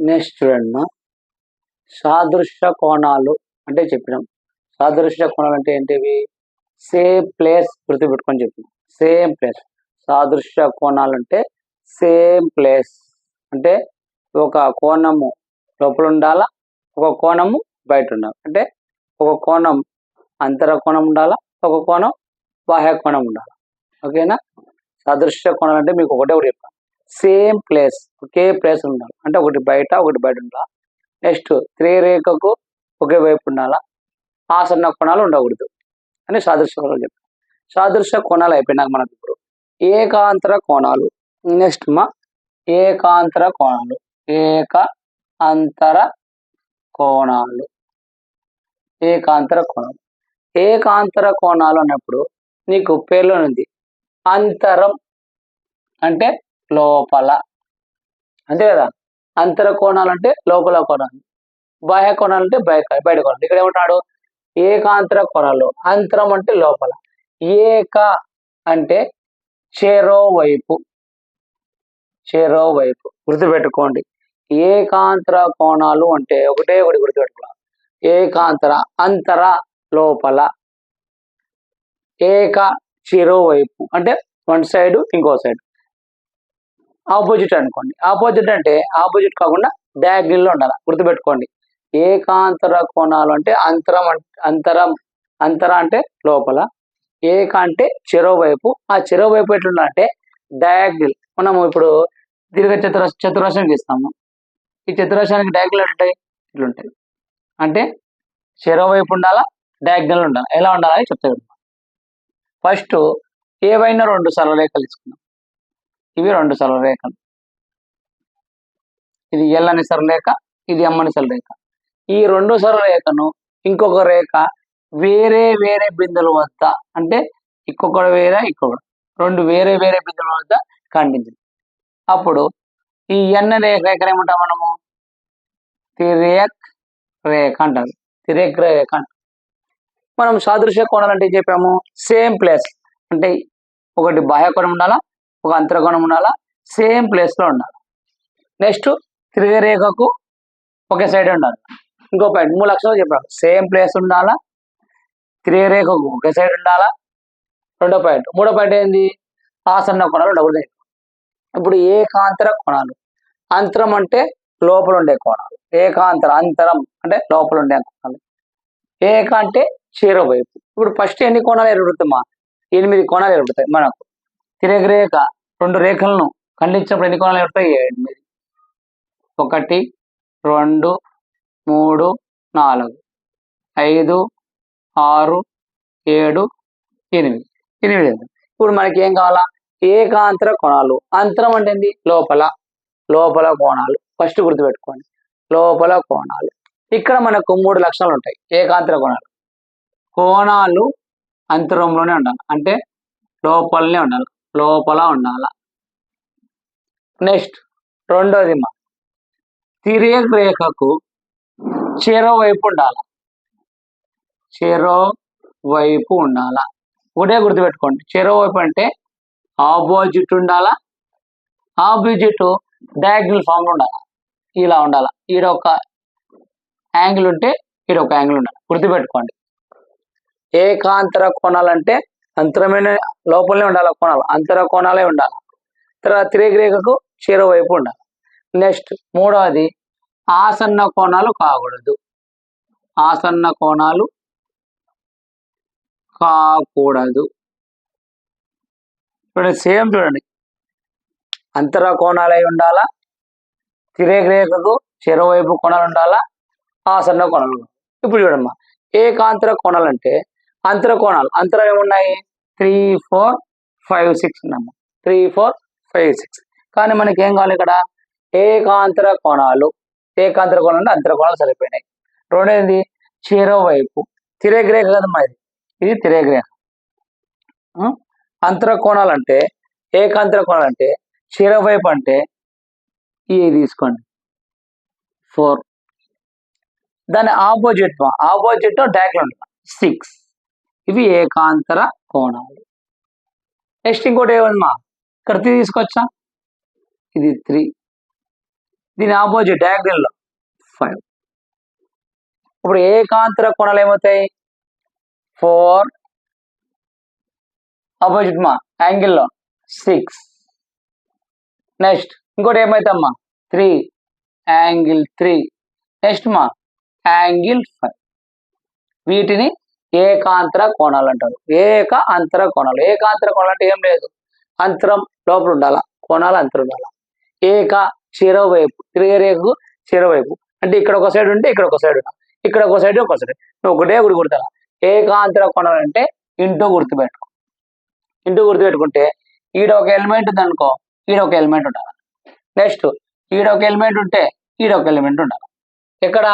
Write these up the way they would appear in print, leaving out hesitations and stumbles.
Next చూడండి, సాదృశ్య కోణాలు అంటే చెప్పినాం. సాదృశ్య కోణాలు అంటే ఏంటివి? సేమ్ ప్లేస్ గుర్తుపెట్టుకొని చెప్పినాం. Same place. సాదృశ్య కోణాలు అంటే సేమ్ ప్లేస్ అంటే ఒక కోణము లోపల ఉండాలా, ఒక కోణము బయట ఉండాలి. అంటే ఒక కోణం అంతర కోణం ఉండాలా, ఒక కోణం బాహ్య కోణం ఉండాలి. ఓకేనా? సాదృశ్య కోణాలు అంటే మీకు ఒకటే చెప్పాను, సేమ్ ప్లేస్, ఒకే ప్లేస్ ఉండాలి. అంటే ఒకటి బయట ఒకటి బయట ఉండాలి. నెక్స్ట్ త్రిరేఖకు ఒకే వైపు ఉండాలా, ఆసన్న కోణాలు ఉండకూడదు అని సాదృశ్య కోణాలు చెప్పాను. సాదృశ్య కోణాలు అయిపోయినాక మనకు ఇప్పుడు ఏకాంతర కోణాలు. నెక్స్ట్ ఏకాంతర కోణాలు. ఏకాంతర కోణాలు. ఏకాంతర కోణాలు. ఏకాంతర కోణాలు అన్నప్పుడు నీకు పేర్లో ఉంది అంతరం అంటే లోపల, అంతే కదా. అంతర కోణాలు అంటే లోపల కోణాలు, బాహ్య కోణాలు అంటే బయట కోణాలు. ఇక్కడ ఏమంటాడు? ఏకాంతర కోణాలు. అంతరం అంటే లోపల, ఏక అంటే చెరోవైపు. చెరోవైపు గుర్తుపెట్టుకోండి. ఏకాంతర కోణాలు అంటే ఒకటే ఒకటి గుర్తుపెట్టుకోవాలి. ఏకాంతర అంతర లోపల, ఏక చెరోవైపు అంటే వన్ సైడ్ ఇంకో సైడ్. ఆపోజిట్ అనుకోండి. ఆపోజిట్ అంటే ఆపోజిట్ కాకుండా డయాగ్నల్ లో ఉండాలి. గుర్తుపెట్టుకోండి. ఏకాంతర కోణాలు అంటే అంతర అంటే లోపల, ఏక అంటే చెరోవైపు. ఆ చెరోవైపు ఎట్లుండాలంటే డయాగ్నల్. మనము ఇప్పుడు దీర్ఘ చతురస్రం గీస్తాము. ఈ చతురస్రానికి డయాగ్నల్ ఉంటాయి, ఇట్లుంటాయి. అంటే చెరోవైపు ఉండాలా, డయాగ్నల్ ఉండాలి. ఎలా ఉండాలని చెప్తాను. ఫస్ట్ ఏవైనా రెండు సరళరేఖలు తీసుకున్నాం. ఇవి రెండు సరళరేఖలు. ఇది ఎల్ అని సరళరేఖ, ఇది ఎం అని సరళరేఖ. ఈ రెండు సరళరేఖను ఇంకొక రేఖ వేరే వేరే బిందువుల వద్ద, అంటే ఇంకొకటి వేరే ఇంకొకటి, రెండు వేరే వేరే బిందువుల వద్ద ఖండించింది. అప్పుడు ఈ ఎన్ రేఖ ఏమంటాం మనము? తిర్యక్ రేఖ అంటారు. తిర్యక్ రేఖ అంటారు. మనం సాదృశ్య కోణాలు అంటే చెప్పాము, సేమ్ ప్లేస్ అంటే ఒకటి బాహ్య కోణం ఉండాలా, ఒక అంతర కోణం ఉండాలా, సేమ్ ప్లేస్ లో ఉండాలి. నెక్స్ట్ త్రిరేఖకు ఒకే సైడ్ ఉండాలి. ఇంకో పాయింట్ 3 లక్షలు చెప్పాము. సేమ్ ప్లేస్ ఉండాలా, త్రిరేఖకు ఒకే సైడ్ ఉండాలా. రెండో పాయింట్. మూడో పాయింట్ ఏంది? ఆసన్న కోణాలు ఉండకూడదు. ఇప్పుడు ఏకాంతర కోణాలు. అంతరం అంటే లోపల ఉండే కోణాలు. ఏకాంతర అంతరం అంటే లోపల ఉండే కోణాలు. ఏక అంటే చెరోవైపు. ఇప్పుడు ఫస్ట్ ఎన్ని కోణాలు ఏర్పడుతామా? 8 కోణాలు ఏర్పడతాయి మనకు. తిరగరేఖ రెండు రేఖలను ఖండించినప్పుడు ఎన్ని కోణాలు ఏర్పడతాయి? 8. 1 2 3 4 5 6 7 8. ఇప్పుడు మనకి ఏం కావాలా? ఏకాంతర కోణాలు. అంతరం అంటే ఏంటి? లోపల. లోపల కోణాలు ఫస్ట్ గుర్తుపెట్టుకోండి. లోపల కోణాలు. ఇక్కడ మనకు 3 లక్షణాలు ఉంటాయి ఏకాంతర కోణాలు. కోణాలు అంతరంలోనే ఉండాలి, అంటే లోపలనే ఉండాలి, లోపల ఉండాల. నెక్స్ట్ రెండోది తిర్యక్ రేఖకు చెరోవైపు ఉండాల. చెరోవైపు ఉండాల. ఒకటే గుర్తుపెట్టుకోండి. చెరోవైపు అంటే ఆపోజిట్ ఉండాలా, ఆపోజిట్ డయాగ్నల్ ఫామ్ లో ఉండాలి. ఇలా ఉండాలి. ఈడ ఒక యాంగిల్ ఉంటే ఈడ ఒక యాంగిల్ ఉండాలి. గుర్తుపెట్టుకోండి. ఏకాంతర కోణాలు అంటే అంతరమైన లోపలనే ఉండాలి కోణాలు, అంతర కోణాలే ఉండాలి. తర్వాత త్రిరేఖకు చెరోవైపు ఉండాలి. నెక్స్ట్ మూడవది ఆసన్న కోణాలు కాకూడదు. ఆసన్న కోణాలు కాకూడదు. చూడండి, సేమ్ చూడండి. అంతర కోణాలై ఉండాలా, త్రిరేఖకు చెరోవైపు కోణాలు ఉండాలా, ఆసన్న కోణాలు. ఇప్పుడు చూడమ్మా, ఏకాంతర కోణాలు అంటే అంతర కోణాలు. అంతరం ఏమున్నాయి? 3 4 5 6 ఉన్నాము. 3 4 5 6. కానీ మనకి ఏం కావాలి ఇక్కడ? ఏకాంతర కోణాలు. ఏకాంతర కోణాలు అంటే అంతర కోణాలు సరిపోయినాయి. రెండోది చెరోవైపు. తిరగరేఖ కదమ్మా ఇది. ఇది తిరగరేఖ. అంతర కోణాలు అంటే ఏకాంతర కోణాలు అంటే చెరోవైపు అంటే ఇది తీసుకోండి 4. దాని ఆపోజిట్ డయాగ్నల్ 6. ఇవి ఏకాంతర కోణాలు. నెక్స్ట్ ఇంకోటి ఏమన్నా ఇక్కడ 3 తీసుకొచ్చా, ఇది 3. దీని ఆపోజిట్ డయాగ్నల్ లో 5. ఇప్పుడు ఏకాంతర కోణాలు ఏమవుతాయి? 4 ఆపోజిట్ మా యాంగిల్లో 6. నెక్స్ట్ ఇంకోటి ఏమైతమ్మా 3 యాంగిల్ 3. నెక్స్ట్ మా యాంగిల్ 5. వీటిని ఏకాంతర కోణాలు అంటారు. ఏకాంతర కోణాలు. ఏకాంతర కోణాలు అంటే ఏం లేదు, అంతరం లోపల ఉండాలా, కోణాలు అంతరం ఉండాలా. ఏక చెరోవైపు, తిరిగే రేఖకు చెరోవైపు అంటే ఇక్కడ ఒక సైడ్ ఉంటే ఇక్కడ ఒక సైడ్ ఉండాలి, ఇక్కడ ఒక సైడ్ ఒక సైడ్, నువ్వు ఒకటే గుడి గుర్తాలా. ఏకాంతర కోణాలు అంటే ఇంటూ గుర్తుపెట్టుకో. ఇంటూ గుర్తుపెట్టుకుంటే ఈడ ఒక ఎలిమెంట్ ఉంది అనుకో, ఈడ ఒక ఎలిమెంట్ ఉండాలి. నెక్స్ట్ ఈడ ఒక ఎలిమెంట్ ఉంటే ఈడ ఒక ఎలిమెంట్ ఉండాలి. ఎక్కడ?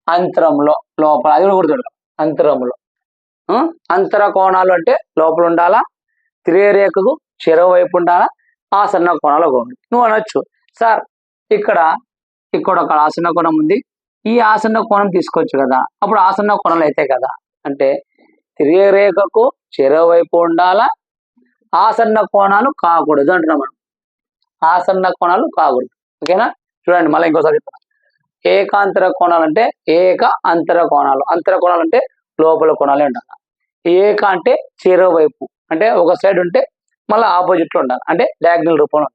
అంతరంలో, లోపల. అది కూడా గుర్తుపెట్టుకో, అంతరంలో. అంతర కోణాలు అంటే లోపల ఉండాలా, తిరిగే రేఖకు చెరవ వైపు ఉండాలా, ఆసన్న కోణాలు ఒకటి. నువ్వు అనొచ్చు, సార్ ఇక్కడ ఒక ఆసన్న కోణం ఉంది, ఈ ఆసన్న కోణం తీసుకోవచ్చు కదా, అప్పుడు ఆసన్న కోణాలు అయితే కదా అంటే తిరిగే రేఖకు చెరవ వైపు ఉండాలా, ఆసన్న కోణాలు కాకూడదు అంటున్నాం మనం. ఆసన్న కోణాలు కాకూడదు. ఓకేనా? చూడండి మళ్ళీ ఇంకోసారి చెప్తాను. ఏకాంతర కోణాలు అంటే ఏక అంతర కోణాలు. అంతర కోణాలు అంటే లోపల కోణాలే ఉండాలి. ఏక అంటే చెరవ వైపు, అంటే ఒక సైడ్ ఉంటే మళ్ళీ ఆపోజిట్ లో ఉండాలి, అంటే డయాగ్నల్ రూపంలో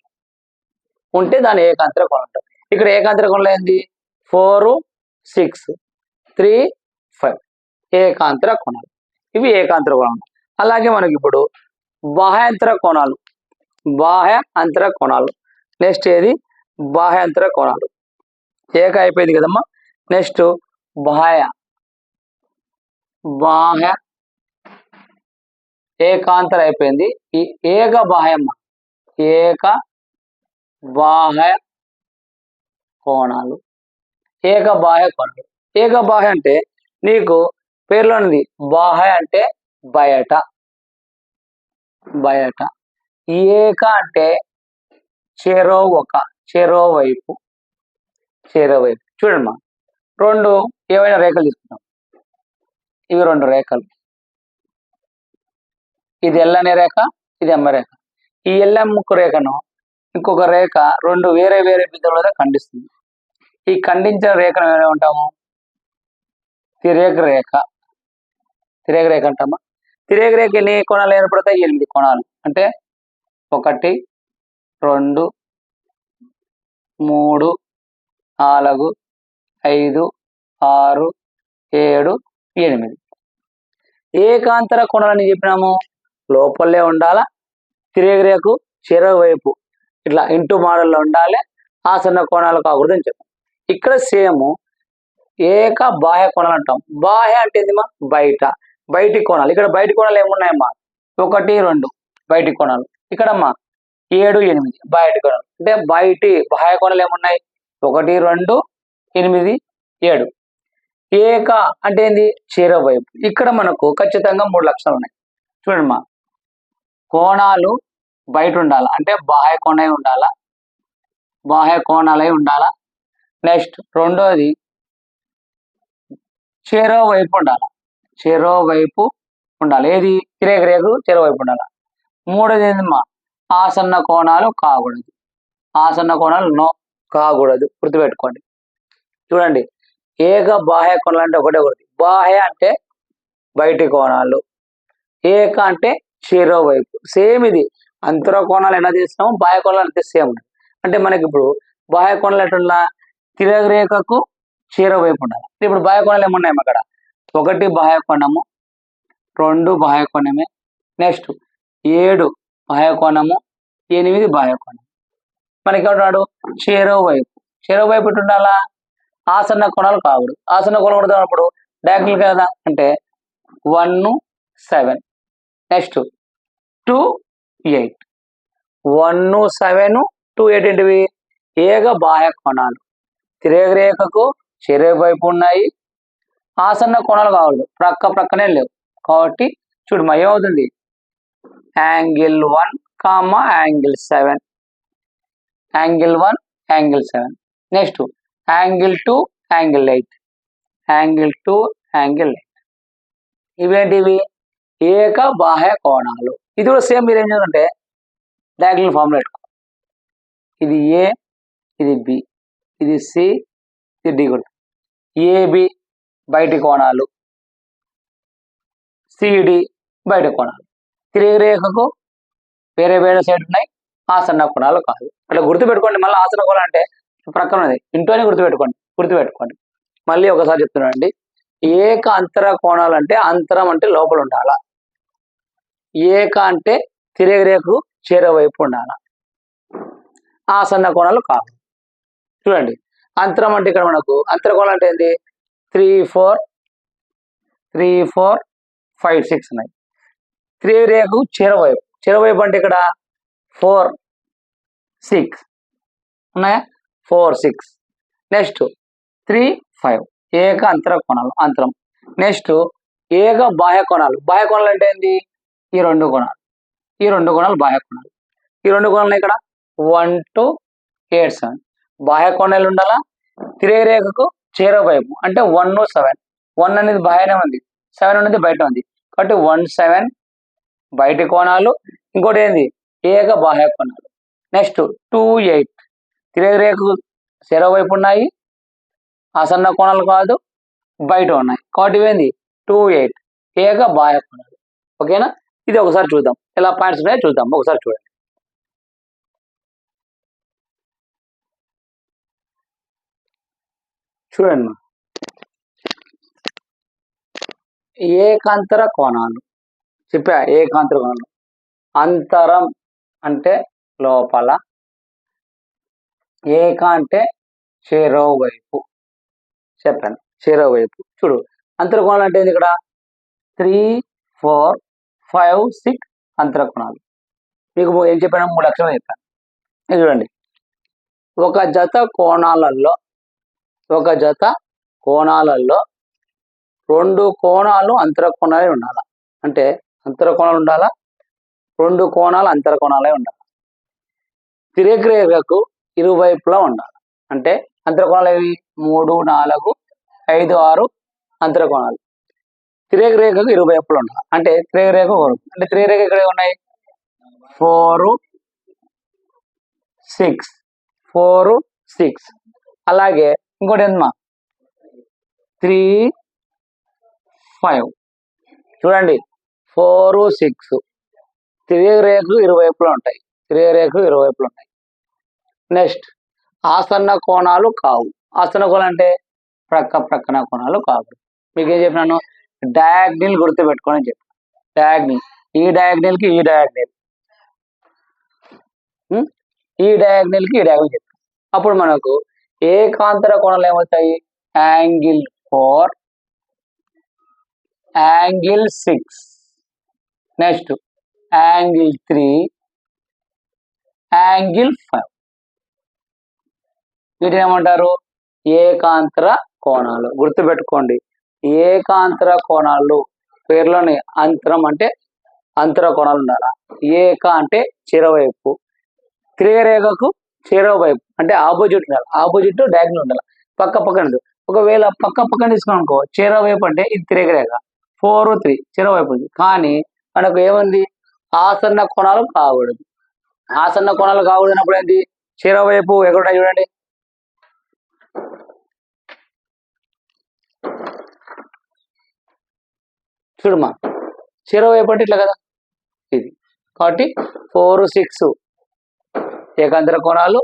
ఉంటే దాని ఏకాంతర కోణం ఉంటుంది. ఇక్కడ ఏకాంతర కోణాలు ఏంది? 4, 6, 3, 5 ఏకాంతర కోణాలు. ఇవి ఏకాంతర కోణాలు. అలాగే మనకి ఇప్పుడు బాహ్యాంతర కోణాలు. బాహ్య అంతర కోణాలు. నెక్స్ట్ ఏది? బాహ్యాంతర కోణాలు. ఏక అయిపోయింది కదమ్మా. నెక్స్ట్ బాహ్య ఏకాంతర అయిపోయింది. ఈ ఏక బాహ్యమ్మ, ఏక బాహ్య కోణాలు. ఏక బాహ్య కోణాలు. ఏక బాహ్య అంటే నీకు పేర్లోనిది, బాహ్య అంటే బయట, బయట. ఏక అంటే చెరోవైపు. చూడమ్మా, రెండు ఏవైనా రేఖలు తీసుకుంటాం. ఇవి రెండు రేఖలు, ఇది ఎల్ అనే రేఖ, ఇది ఎమ్మ రేఖ. ఈ ఎల్లెమ్మకు రేఖను ఇంకొక రేఖ రెండు వేరే వేరే బిందువుల వద్ద ఖండిస్తుంది. ఈ ఖండించిన రేఖను ఏమంటాము? తిరేక రేఖ. తిరేక రేఖ అంటామా. తిరేక రేఖ ఎన్ని కోణాలు ఏర్పడతాయి? 8 కోణాలు. అంటే 1, 2, 3, 4, 5, 6, 7, 8. ఏకాంతర కోణాలని చెప్పినాము, లోపలే ఉండాలా, తిరిగే రేఖకు చెరవ వైపు ఇట్లా ఇంటూ మోడల్లో ఉండాలి, ఆసన్న కోణాలు కాకూడదు అని చెప్పాం. ఇక్కడ సేమ్ ఏక బాహ్య కోణాలు అంటాం. బాహ్య అంటే ఏందిమా? బయటి కోణాలు. ఇక్కడ బయటి కోణాలు ఏమున్నాయమ్మా? 1, 2 బయటి కోణాలు. ఇక్కడమ్మా 7, 8 బయటి కోణాలు. అంటే బయటి బాహ్య కోణాలు ఏమున్నాయి? 1, 2, 8, 7. ఏక అంటే ఏంది? చెరవ వైపు. ఇక్కడ మనకు ఖచ్చితంగా 3 లక్షణాలు ఉన్నాయి. చూడండి, కోణాలు బయట ఉండాలా, అంటే బాహ్య కోణాలై ఉండాలా, బాహ్య కోణాలై ఉండాలా. నెక్స్ట్ రెండోది చెరో వైపు ఉండాలి, చెరో వైపు ఉండాలి. ఏది? తిరేక రేఖకు చెరో వైపు ఉండాలి. మూడోది ఏందమ్మా? ఆసన్న కోణాలు కాకూడదు. ఆసన్న కోణాలు కాకూడదు, గుర్తుపెట్టుకోండి. చూడండి, ఏక బాహ్య కోణాలు అంటే ఒకటే. బాహ్య అంటే బయటి కోణాలు, ఏక అంటే చెరో వైపు. సేమ్ ఇది అంతర కోణాలు ఎలా చేస్తాము, బాహ్య కోణాలు అంటే సేమ్. అంటే మనకి ఇప్పుడు బాహ్య కోణాలు ఎట్లా? తిరగ రేఖకు చెరో వైపు ఉండాలి. ఇప్పుడు బాహ్య కోణాలు ఏమున్నాయి అక్కడ? 1 బాహ్య కోణము, 2 బాహ్య కోణమే, నెక్స్ట్ 7 బాహ్య కోణము, 8 బాహ్య కోణం. మనకి ఏమంటున్నాడు? చెరో వైపు. చెరో వైపు ఎటు ఉండాలా? ఆసన్న కోణాలు కాకూడదు. ఆసన్న కోణాలు కొడుతున్నప్పుడు డయాగ్నల్ కదా, అంటే 1, 7, నెక్స్ట్ 2, 8. 1, 7, 2, 8 ఏంటివి? ఏక బాహ్య కోణాలు, తిరేక రేఖకు చెరో వైపు ఉన్నాయి, ఆసన్న కోణాలు కాకూడదు, ప్రక్కనే లేవు. కాబట్టి చూడు ఏమవుతుంది? Angle 1, angle 7, angle 1, angle 7. Next angle 2, angle 8, angle 2, angle 8. ఇవేంటివి? ఏక బాహ్య కోణాలు. ఇది కూడా సేమ్. మీరు ఏం చేయాలంటే డయాగ్నల్ ఫార్ములా పెట్టుకో. ఇది ఏ, ఇది బి, ఇది సి, ఇది డి గుర్తు. ఏబి బయటి కోణాలు, సిడి బయట కోణాలు. తిరిగి రేఖకు వేరే వేరే సైడ్ ఉన్నాయి, ఆసన్న కోణాలు కాదు. అట్లా గుర్తుపెట్టుకోండి. మళ్ళీ ఆసన్న కోణాలు అంటే ప్రక్కన ఉన్నది, ఇంట్లోనే గుర్తుపెట్టుకోండి. మళ్ళీ ఒకసారి చెప్తున్నానండి. ఏక అంతర కోణాలు అంటే అంతరం అంటే లోపల ఉండాలా, ఏక అంటే తిరిగి రేఖకు చేరవైపు ఉండాలా, ఆసన్న కోణాలు కాదు. చూడండి, అంతరం అంటే ఇక్కడ మనకు అంతర కోణాలు అంటే ఏంటి? 3, 4, 3, 4, 5, 6 ఉన్నాయి. తిరిగి రేఖకు చేరవైపు అంటే ఇక్కడ 4, 6 ఉన్నాయా? 4, 6. నెక్స్ట్ 3, 5 ఏక అంతర కోణాలు, అంతరం. నెక్స్ట్ ఏక బాహ్య కోణాలు. బాహ్య కోణాలు అంటే ఏంటి? ఈ రెండు కోణాలు బాహ్య కోణాలు. ఈ రెండు కోణాలు ఇక్కడ 1 to 8, 7 బాహ్య కోణాలు ఉండాలా. తిరిగి రేఖకు చేరవైపు అంటే 1, 7. 1 అనేది బాహ్యనే ఉంది, 7 అనేది బయట ఉంది. కాబట్టి 1, 7 బయటి కోణాలు. ఇంకోటి ఏంది? ఏక బాహ్య కోణాలు. నెక్స్ట్ 2, 8 తిరిగి రేఖకు చేరవైపు ఉన్నాయి, ఆసన్న కోణాలు కాదు, బయట ఉన్నాయి. కాబట్టి ఇవేంది? 2, 8 ఏక బాహ్య కోణాలు. ఓకేనా? ఇది ఒకసారి చూద్దాం, ఎలా పాయింట్స్ ఉన్నాయో చూద్దాం. ఒకసారి చూడండి. చూడండి, ఏకాంతర కోణాలు చెప్పా. ఏకాంతర కోణాలు, అంతరం అంటే లోపల, ఏక అంటే చేరోవైపు చెప్పాను, చేరోవైపు. చూడు, అంతర కోణాలు అంటే ఇక్కడ 3, 4, 5, 6 అంతర కోణాలు. మీకు ఏం చెప్పాను? 3 అక్షరాలు చెప్పాను. ఇది చూడండి, ఒక జత కోణాలలో 2 కోణాలు అంతర కోణాలే ఉండాలా. అంటే అంతర కోణాలు ఉండాలా, 2 కోణాలు అంతర కోణాలే ఉండాలి. తిరిగి రేఖకు ఇరువైపులా ఉండాలి. అంటే అంతర కోణాలు ఏవి? 3, 4, 5, 6 అంతర కోణాలు. తిరిగి రేఖకు ఇరువైపులా ఉండాలి. అంటే తిరిగి రేఖ అంటే తిరిగి రేఖ ఇక్కడ ఉన్నాయి 4, 6. అలాగే ఇంకోటి ఏంటమ్మా? 3, 5. చూడండి, 4, 6 తిరిగి రేఖకు ఇరువైపులా ఉంటాయి. నెక్స్ట్ ఆసన్న కోణాలు కావు. ఆసన్న కోణాలు అంటే ప్రక్కన కోణాలు కావు. మీకు ఏం చెప్పినాను? డయాగ్నల్ గుర్తుపెట్టుకోని చెప్పాను. డయాగ్నల్, ఈ డయాగ్నల్కి ఈ డయాగ్నల్, ఈ డయాగ్నల్కి ఈ డయాగ్నల్ చెప్పాను. అప్పుడు మనకు ఏకాంతర కోణాలు ఏమవుతాయి? Angle 4, angle 6, next angle 3, angle 5. వీటిని ఏమంటారు? ఏకాంతర కోణాలు. గుర్తుపెట్టుకోండి, ఏకాంతర కోణాలు పేర్లోని అంతరం అంటే అంతర కోణాలు ఉండాలా. ఏక అంటే చేరవైపు, తిరిగి రేఖకు చేరవైపు అంటే ఆపోజిట్ ఉండాలి. ఆపోజిట్ డయాగ్నల్ ఉండాలి, పక్కన. ఒకవేళ పక్కన తీసుకున్నానుకో, చేరవైపు అంటే ఇది తిరిగి రేఖ 4, 3 చేరవైపు ఉంది. కానీ మనకు ఏముంది? ఆసన్న కోణాలు కాకూడదు. ఆసన్న కోణాలు కాకూడనప్పుడు ఏంటి? చేరవైపు ఎక్కడ చూడండి, చూడమ్మా, చేరవైపు అంటే ఇట్లా కదా ఇది. కాబట్టి 4, 6 ఏకాంతర కోణాలు,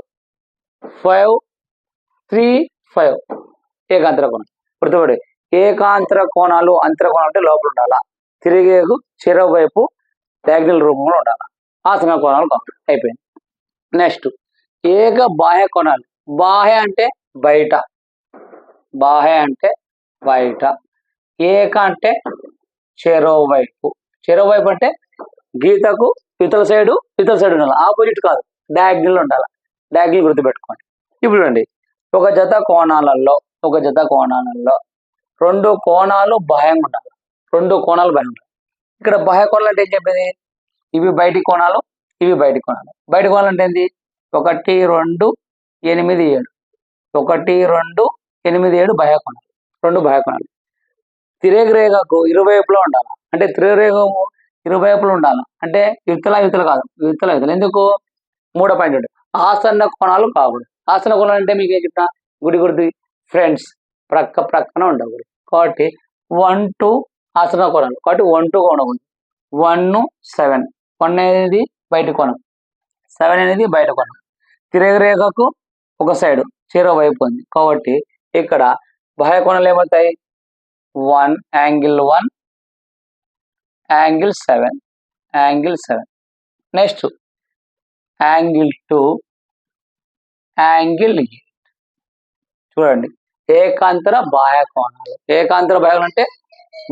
5, 3, 5 ఏకాంతర కోణాలు. గుర్తుపడి, ఏకాంతర కోణాలు అంతర కోణాలు అంటే లోపల ఉండాలా, తిరిగి చెరవైపు డయాగ్నల్ రూపంలో ఉండాలి. ఆసన కోణాలు కావాలి. అయిపోయింది. నెక్స్ట్ ఏక బాహ్య కోణాలు. బాహ్య అంటే బయట, ఏక అంటే చెరోవైపు. చెరోవైపు అంటే గీతకు ఇతల సైడు ఉండాలి, ఆపోజిట్ కాదు, డయాగ్నల్ ఉండాలి. డయాగ్నల్ గుర్తుపెట్టుకోండి. ఇప్పుడు అండి, ఒక జత కోణాలలో 2 కోణాలు బాహ్యంగా ఉండాలి. 2 కోణాలు బాహ్యంగా ఉండాలి. ఇక్కడ బాహ్య కోణాలు అంటే ఏం చెప్పేది? ఇవి బయటి కోణాలు, ఇవి బయటి కోణాలు. బయటి కోణాలు అంటే ఏంటి? 1, 2, 8, 7. 1, 2, 8, 7 బాహ్య కోణాలు, 2 బాహ్య కోణాలు. తిరిగి రేఖకు ఇరువైపులో ఉండాలి. అంటే తిరిగి రేఖకు ఇరువైపులు ఉండాలి అంటే యువతల కాదు, యువతల. ఎందుకు? 3వ పాయింట్. ఆసన్న కోణాలు కాకూడదు. ఆసన్న కోణాలు అంటే మీకు ఏం చెప్తా? గుడి ఫ్రెండ్స్ ప్రక్క ప్రక్కన ఉండకూడదు. కాబట్టి 1 2 ఆసన కోణాలు, కాబట్టి 1 2 ఉండకూడదు. 1 7, 1 అనేది బయట కోణం, 7 అనేది బయట కోణం. తిరగరేఖకు ఒక సైడు చెరో వైపు ఉంది, కాబట్టి ఇక్కడ బాహ్య కోణాలు ఏమవుతాయి? 1 angle 1 angle 7 angle 7. Next angle 2 angle 8. చూడండి, ఏకాంతర బాహ్య కోణాలు. ఏకాంతర బాహ్య కోణాలు అంటే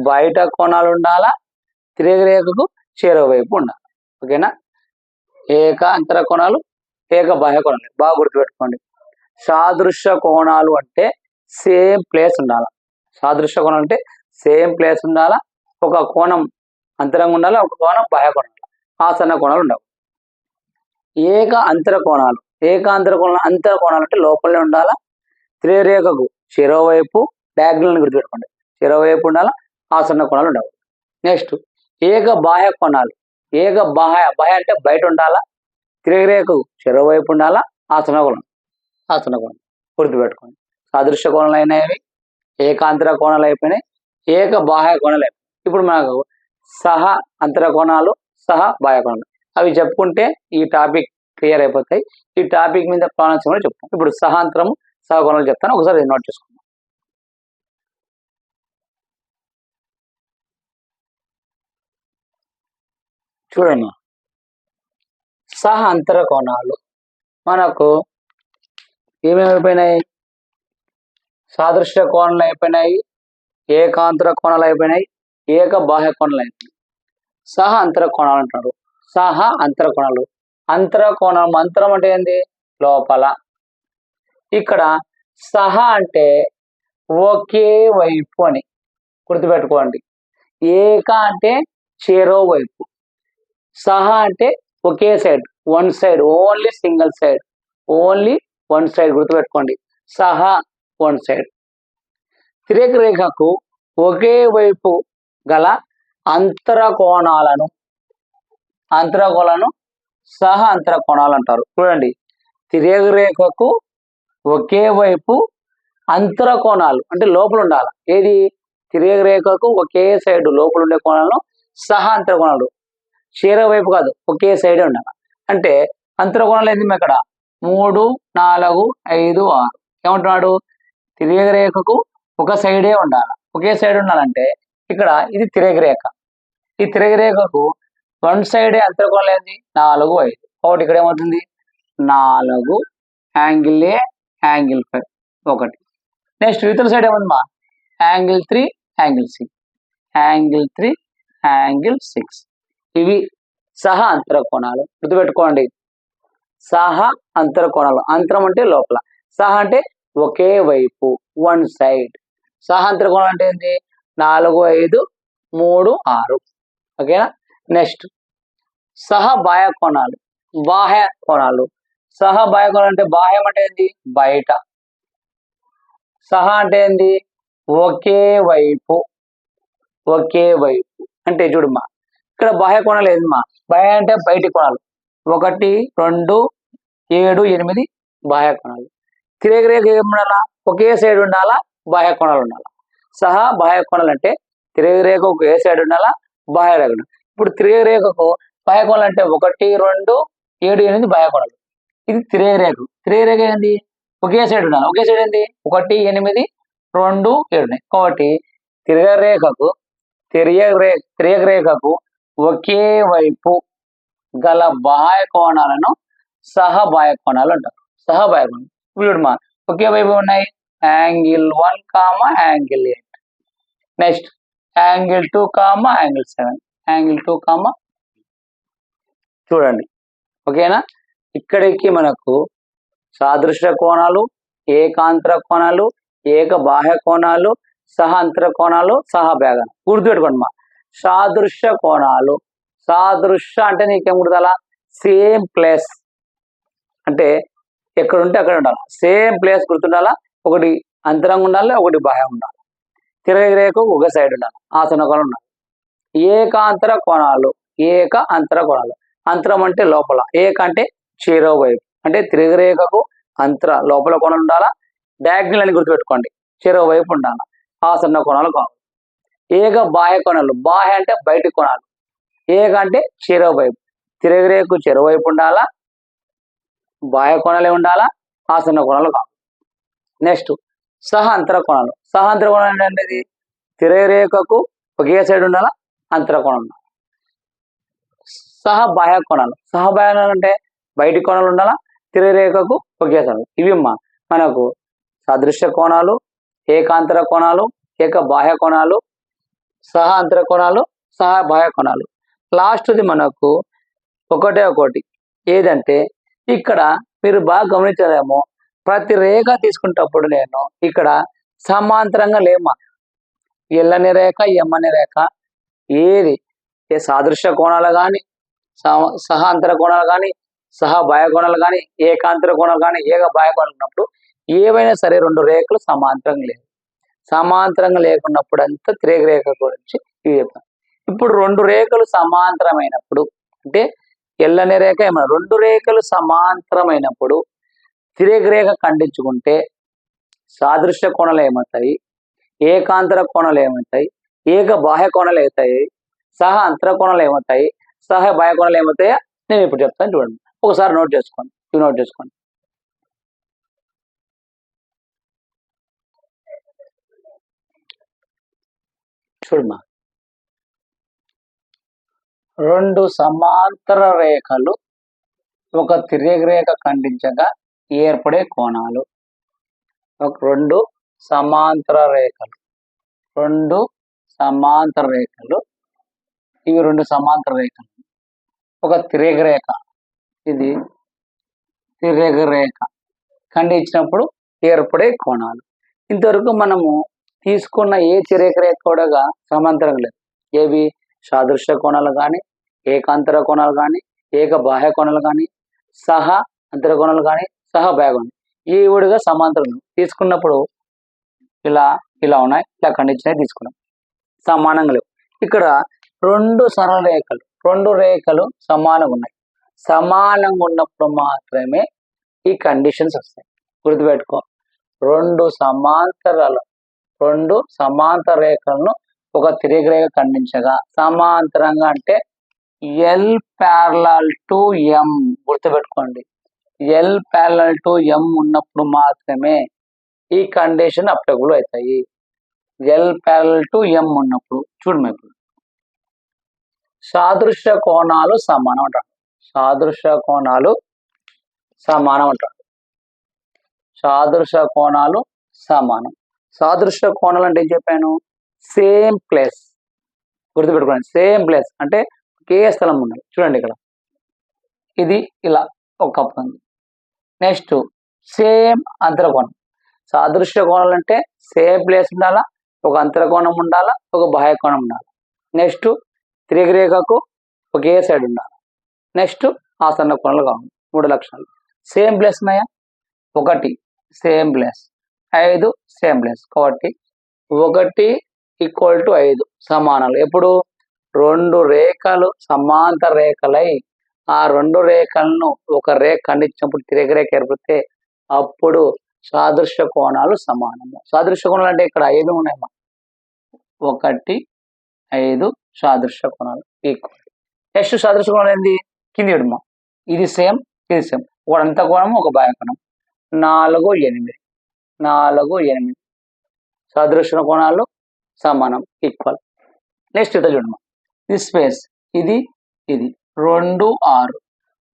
బయట కోణాలు ఉండాలా, తిరగరేఖకు చెరో వైపు ఉండాలి. ఓకేనా? ఏకాంతర కోణాలు, ఏక బాహ్య కోణాలు బాగా గుర్తుపెట్టుకోండి. సాదృశ్య కోణాలు అంటే సేమ్ ప్లేస్ ఉండాలా. సాదృశ్య కోణాలు అంటే సేమ్ ప్లేస్ ఉండాలా, ఒక కోణం అంతరంగా ఉండాలి, ఒక కోణం బాహ్య కోణం, ఆసన్న కోణాలు ఉండవు. ఏక అంతర కోణాలు, ఏకాంతర కోణాలు, అంతర కోణాలు అంటే లోపలనే ఉండాలా, తిరగరేఖకు చెరోవైపు, డయాగ్నల్ గుర్తుపెట్టుకోండి, చెరోవైపు ఉండాలా, ఆసన్న కోణాలు ఉండవు. నెక్స్ట్ ఏక బాహ్య కోణాలు. ఏక బాహ్య అంటే బయట ఉండాలా, తిరగరేఖకు చెరోవైపు ఉండాలా, ఆసన్న కోణం గుర్తుపెట్టుకోండి. సాదృశ్య కోణాలు అయినవి, ఏకాంతర కోణాలు అయిపోయినాయి, ఏక బాహ్య కోణాలు అయిపోయినాయి. ఇప్పుడు మనకు సహ అంతర కోణాలు, సహ బాహ్య కోణాలు అవి చెప్పుకుంటే ఈ టాపిక్ క్లియర్ అయిపోతాయి. ఈ టాపిక్ మీద ప్రాణాంశం కూడా చెప్తాం. ఇప్పుడు సహాంతరము, సహకోణాలు చెప్తాను, ఒకసారి నోట్ చేసుకుందాం. చూడండి, సహ అంతర కోణాలు మనకు ఏమేమైపోయినాయి? సాదృశ్య కోణాలు అయిపోయినాయి, ఏకాంతర కోణాలు అయిపోయినాయి, ఏక బాహ్య కోణాలు అయిపోయినాయి. సహ అంతర కోణాలు అంటారు. సహ అంతర కోణాలు, అంతర కోణం, అంతరం అంటే ఏంది? లోపల. ఇక్కడ సహ అంటే ఒకే వైపు అని గుర్తుపెట్టుకోండి. ఏక అంటే చెరో వైపు, సహ అంటే ఒకే side, one side, only single side, only one side గుర్తుపెట్టుకోండి. సహ వన్ సైడ్. తిరగరేఖకు ఒకే వైపు గల అంతర కోణాలను సహ అంతర కోణాలు అంటారు. చూడండి, తిరగరేఖకు ఒకే వైపు అంతర కోణాలు అంటే లోపల ఉండాలి. ఏది? తిరగరేఖకు ఒకే సైడ్ లోపల ఉండే కోణాలను సహ అంతర కోణాలు, చీర వైపు కాదు, ఒకే సైడే ఉండాలి. అంటే అంతర కోణాలు ఏంది? ఇక్కడ 3 4 5 6 ఏమంటున్నాడు? తిరగరేఖకు ఒక సైడే ఉండాలి, ఒకే సైడ్ ఉండాలంటే ఇక్కడ ఇది తిరగరేఖ. ఈ తిరగరేఖకు వన్ సైడే అంతర కోణాలు ఏంది? 4 5. కాబట్టి ఇక్కడ ఏమవుతుంది? 4 యాంగిల్ ఏ యాంగిల్ 5 1. నెక్స్ట్ ఇతర సైడ్ ఏముందమ్మా? Angle 3 angle 6, angle 3 angle 6. ఇవి సహ అంతర కోణాలు. గుర్తుపెట్టుకోండి, సహ అంతర కోణాలు. అంతరం అంటే లోపల, సహ అంటే ఒకే వైపు, వన్ సైడ్. సహ అంతర కోణాలు అంటే ఏంటి? 4 5 3 6. ఓకేనా? నెక్స్ట్ సహ బాహ్య కోణాలు. బాహ్య కోణాలు, సహ బాహ్య కోణాలు అంటే బాహ్యం అంటే ఏంటి? బయట. సహ అంటే ఏంటి? ఒకే వైపు, ఒకే వైపు. అంటే చూడమ్మా, ఇక్కడ బాహ్య కోణాలు ఏందమ్మా? బాహ్య అంటే బయటి కోణాలు. 1 2 7 8 బాహ్య కోణాలు. తిరగరేఖ ఏముండాలా? ఒకే సైడ్ ఉండాలా, బాహ్య కోణాలు ఉండాలా. సహా బాహ్య కోణాలు అంటే తిరగరేఖకు ఏ సైడ్ ఉండాలా, బాహ్య రేఖ. ఇప్పుడు తిరగరేఖకు బాహ్య కోణాలు అంటే 1 2 7 8 బాహ్య కోణాలు. ఇది తిరగరేఖ. తిరగరేఖ ఏంది? ఒకే సైడ్ ఉండాలి. ఒకే సైడ్ ఏంది? 1 8 2 7. కాబట్టి తిరగరేఖకు ఒకే వైపు గల బాహ్య కోణాలను సహ బాహ్య కోణాలు అంటారు. సహ బాహ్య కోణాలు చూడమ్మా, ఒకే వైపు ఉన్నాయి. Angle 1 angle 8. Next angle 2 angle 7, angle 2 చూడండి. ఓకేనా? ఇక్కడికి మనకు సాదృశ్య కోణాలు, ఏకాంతర కోణాలు, ఏక బాహ్య కోణాలు, సహ అంతర కోణాలు, సహ బాహ్య. గుర్తుపెట్టుకోండి మా, సాదృశ్య కోణాలు. సాదృశ్య అంటే నీకేం గుర్తాలా? సేమ్ ప్లేస్ అంటే ఎక్కడ ఉంటే అక్కడ ఉండాలి. సేమ్ ప్లేస్ గుర్తుండాలా. ఒకటి అంతరంగా ఉండాలి, ఒకటి బాహ్యం ఉండాలి. తిరగరేఖకు ఒక సైడ్ ఉండాలి, ఆసన కోణం ఉండాలి. ఏకాంతర కోణాలు. ఏక అంతర కోణాలు. అంతరం అంటే లోపల, ఏక అంటే చెరో వైపు. అంటే తిరగరేఖకు అంతర లోపల కోణం ఉండాలా, డయాగ్నల్ అని గుర్తుపెట్టుకోండి, చెరో వైపు ఉండాలి. ఆసన్న కోణాలు కావు. ఏక బాహ్య కోణాలు, బాహ్య అంటే బయటి కోణాలు, ఏక అంటే చెరో వైపు. తిరగరేకు చెరో వైపు ఉండాలా, బాహ్య కోణాలే ఉండాలా, ఆసన్న కోణాలు కావు. నెక్స్ట్ సహ అంతర కోణాలు. సహ అంతర కోణాలు అనేది తిరగరేఖకు ఒకే సైడ్ ఉండాలా, అంతర కోణం ఉండాలి. సహ బాహ్య కోణాలు. సహ బాహ్య కోణాలు అంటే బయటి కోణాలు ఉండాలా, తిరగరేఖకు ఒకే సైడ్. ఇవి మనకు సదృశ్య కోణాలు, ఏకాంతర కోణాలు, ఏక బాహ్య కోణాలు, సహ అంతర కోణాలు, సహ బాహ్య కోణాలు. లాస్ట్ది మనకు ఒకటి ఏదంటే ఇక్కడ మీరు బాగా గమనించలేమో, ప్రతి రేఖ తీసుకునేటప్పుడు నేను ఇక్కడ సమాంతరంగా లేమా, ఎల్లని రేఖ ఎమ్మని రేఖ ఏది ఏ సాదృశ్య కోణాలు కానీ, సహ అంతర కోణాలు కానీ, సహ బాహ్య కోణాలు కానీ, ఏకాంతర కోణాలు కానీ, ఏక బాహ్య కోణాలు ఉన్నప్పుడు ఏవైనా సరే రెండు రేఖలు సమాంతరంగా లేవు. సమాంతరంగా లేకున్నప్పుడు అంతా తిరగరేఖ గురించి ఇవి చెప్పాను. ఇప్పుడు రెండు రేఖలు సమాంతరమైనప్పుడు అంటే ఎల్లని రేఖ ఏమన్నా రెండు రేఖలు సమాంతరమైనప్పుడు తిరగరేఖ ఖండించుకుంటే సాదృశ్య కోణాలు ఏమవుతాయి, ఏకాంతర కోణాలు ఏమవుతాయి, ఏక బాహ్య కోణాలు అవుతాయి, సహ అంతర కోణాలు ఏమవుతాయి, సహ బాహ్య కోణాలు ఏమవుతాయో నేను ఇప్పుడు చెప్తాను, చూడండి. ఒకసారి నోట్ చేసుకోండి, ఇవి నోట్ చేసుకోండి. చూడమ్మా, రెండు సమాంతర రేఖలు ఒక తిరగరేఖ ఖండించగా ఏర్పడే కోణాలు. రెండు సమాంతర రేఖలు, రెండు సమాంతర రేఖలు, ఇవి రెండు సమాంతర రేఖలు ఒక తిరగరేఖ, ఇది తిరగరేఖ ఖండించినప్పుడు ఏర్పడే కోణాలు. ఇంతవరకు మనము తీసుకున్న ఏ తిరగరేఖ కూడా సమాంతరం లేదు. ఏవి సాదృశ్య కోణాలు కానీ, ఏకాంతర కోణాలు కానీ, ఏక బాహ్య కోణాలు కానీ, సహ అంతర కోణాలు కానీ, సహ బాహ్య కోణాలు ఈ విడిగా సమాంతరం తీసుకున్నప్పుడు ఇలా ఇలా ఉన్నాయి, ఇలా ఖండించినవి తీసుకున్నాం, సమానంగా లేవు. ఇక్కడ రెండు సరళ రేఖలు, రెండు రేఖలు సమానంగా ఉన్నాయి. సమానంగా ఉన్నప్పుడు మాత్రమే ఈ కండిషన్స్ వస్తాయి, గుర్తుపెట్టుకో. రెండు సమాంతర రేఖలను ఒక తిరగరేఖ ఖండించగా సమాంతరంగా అంటే ఎల్ ప్యారలల్ టు ఎం, గుర్తుపెట్టుకోండి. ఎల్ ప్యారలల్ టు ఎం ఉన్నప్పుడు మాత్రమే ఈ కండిషన్ అప్లికబుల్ అవుతాయి. ఎల్ ప్యారలల్ టు ఎం ఉన్నప్పుడు చూడండి, ఇప్పుడు సాదృశ్య కోణాలు సమానం అంటారు. సాదృశ్య కోణాలు సమానం అంటారు. సాదృశ్య కోణాలు సమానం. సాదృశ్య కోణాలు అంటే ఏం చెప్పాను, సేమ్ ప్లేస్, గుర్తుపెట్టుకోండి. సేమ్ ప్లేస్ అంటే ఒకే స్థలం ఉన్నది. చూడండి, ఇక్కడ ఇది ఇలా ఒక కప్పు ఉంది. Next same అంతరకోణం. సాదృశ్య కోణాలు అంటే సేమ్ ప్లేస్ ఉండాలా, ఒక అంతరకోణం ఉండాలా, ఒక బాహ్య కోణం ఉండాలి. నెక్స్ట్ తిరగరేఖకు ఒకే సైడ్ ఉండాలి. నెక్స్ట్ ఆసన్న కోణాలు కావాలి. 3 లక్షణాలు. సేమ్ ప్లేస్ ఉన్నాయా, 1 సేమ్ ప్లేస్, 5 సేమ్ ప్లేస్. కాబట్టి 1 = 5 సమానాలు. ఎప్పుడు రెండు రేఖలు సమాంతర రేఖలై ఆ రెండు రేఖలను ఒక రేఖ ఖండించినప్పుడు తిరగరేఖ ఏర్పడితే అప్పుడు సాదృశ్య కోణాలు సమానము. సాదృశ్య కోణాలు అంటే ఇక్కడ 5 ఉన్నాయమ్మా, 1, 5 సాదృశ్య కోణాలు ఈక్వల్. నెక్స్ట్ సాదృశ్య కోణాలు ఏంది, కింది విడమ, ఇది సేమ్, ఇది సేమ్, ఒక అంత కోణము ఒక బాహ్య కోణం. 4, 8 4, 8 సాదృశ్య కోణాలు సమానం ఈక్వల్. నెక్స్ట్ ఇత చూడమ్మా, ఇది స్పేస్, ఇది 2, 6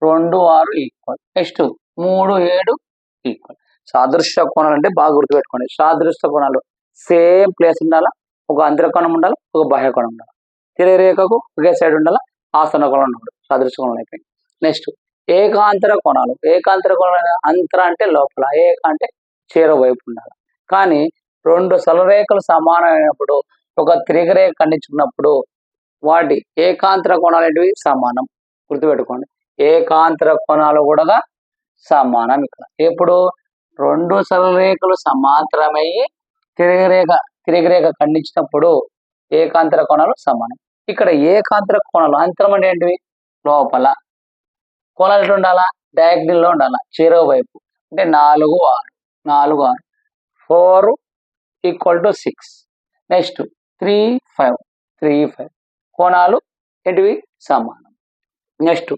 2, 6 ఈక్వల్. Next 3, 7 equal. సాదృశ్య కోణాలు అంటే బాగా గుర్తుపెట్టుకోండి. సాదృశ్య కోణాలు సేమ్ ప్లేస్ ఉండాలా, ఒక అంతరకోణం ఉండాలి, ఒక బాహ్య కోణం ఉండాలి, తిరగరేఖకు ఒకే సైడ్ ఉండాలా, ఆసన్న కోణం ఉండాలి. సాదృశ్య కోణాలు అయిపోయింది. నెక్స్ట్ ఏకాంతర కోణాలు. ఏకాంతర కోణాలు అంతర అంటే లోపల, ఏక అంటే చేరో వైపు ఉండాలి. కానీ రెండు సరళరేఖలు సమానమైనప్పుడు ఒక తిరగరేఖ ఖండించుకున్నప్పుడు వాటి ఏకాంతర కోణాలు ఏంటివి సమానం, గుర్తుపెట్టుకోండి. ఏకాంతర కోణాలు కూడా సమానం. ఇక్కడ ఎప్పుడు రెండు సరళరేఖలు సమాంతరమయ్యి తిరగరేఖ ఖండించినప్పుడు ఏకాంతర కోణాలు సమానం. ఇక్కడ ఏకాంతర కోణాలు అంతరం అంటే ఏంటివి, లోపల. కోణాలు ఎట్లా ఉండాలా, డయాగ్నల్ లో ఉండాలా, చెరో వైపు. అంటే 4, 6 4 ఈక్వల్ టు 6. నెక్స్ట్ 3 5 3 5 కోణాలు ఏంటివి సమానం. నెక్స్ట్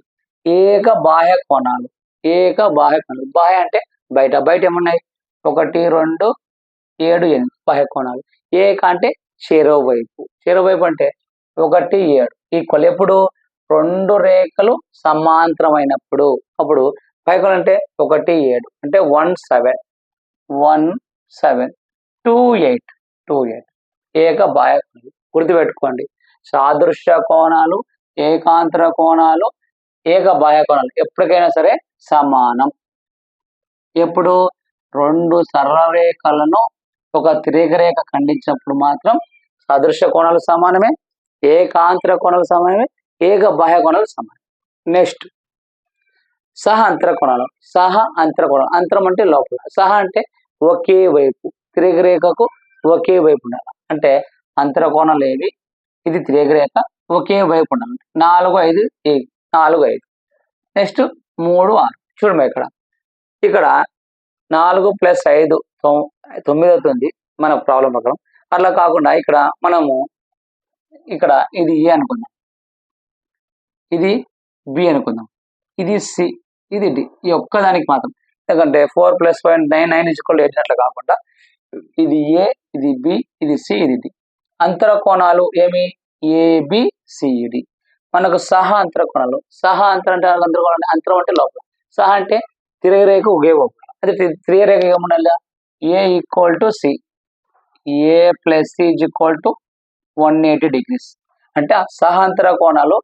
ఏక బాహ్య కోణాలు. బాహ్య అంటే బయట ఏమున్నాయి 1 2 7 8 బాహ్య కోణాలు. ఏక అంటే చెరోవైపు అంటే 1 7 ఈక్వల్ ఎప్పుడు 2 రేఖలు సమాంతరమైనప్పుడు. అప్పుడు బాహ్య కోణాలు అంటే 1 7 అంటే 1 7 2 8 ఏక బాహ్య కోణాలు గుర్తుపెట్టుకోండి. సాదృశ్య కోణాలు, ఏకాంతర కోణాలు, ఏక బాహ్య కోణాలు ఎప్పటికైనా సరే సమానం. ఎప్పుడు 2 సరళ రేఖలను ఒక తిర్యగరేఖ ఖండించినప్పుడు మాత్రం సాదృశ్య కోణాలు సమానమే, ఏకాంతర కోణాలు సమానమే, ఏక బాహ్య కోణాలు సమానం. నెక్స్ట్ సహ అంతర కోణాలు. అంతరం అంటే లోపల, సహ అంటే ఒకే వైపు, తిర్యగరేఖకు ఒకే వైపు ఉండాలి. అంటే అంతర కోణాలు ఏవి? ఇది తిర్యగరేఖ ఒకే వైపు ఉండాలి. 4 5 4 5. నెక్స్ట్ 3 6. చూడమ్మా ఇక్కడ 4 + 5 9 అవుతుంది మన ప్రాబ్లం ప్రకారం. అట్లా కాకుండా ఇక్కడ మనము ఇది ఏ అనుకుందాం, ఇది బి అనుకుందాం, ఇది సి, ఇది డి. ఈ ఒక్కదానికి మాత్రం, ఎందుకంటే 4 + 5 9 9 8 అట్లా కాకుండా ఇది ఏ, ఇది బి, ఇది సి, ఇది డి. అంతర కోణాలు ఏమి? ఏబిసిడి. మనకు సహ అంతర కోణాలు. అంతరం అంటే లోపల, సహ అంటే తిర్యరేఖ ఒకే వైపు. అదే తిర్యరేఖ ఏముండాలి? A equal to C, A plus C is equal to 180 degrees. అంటే సహాంతర కోణాలు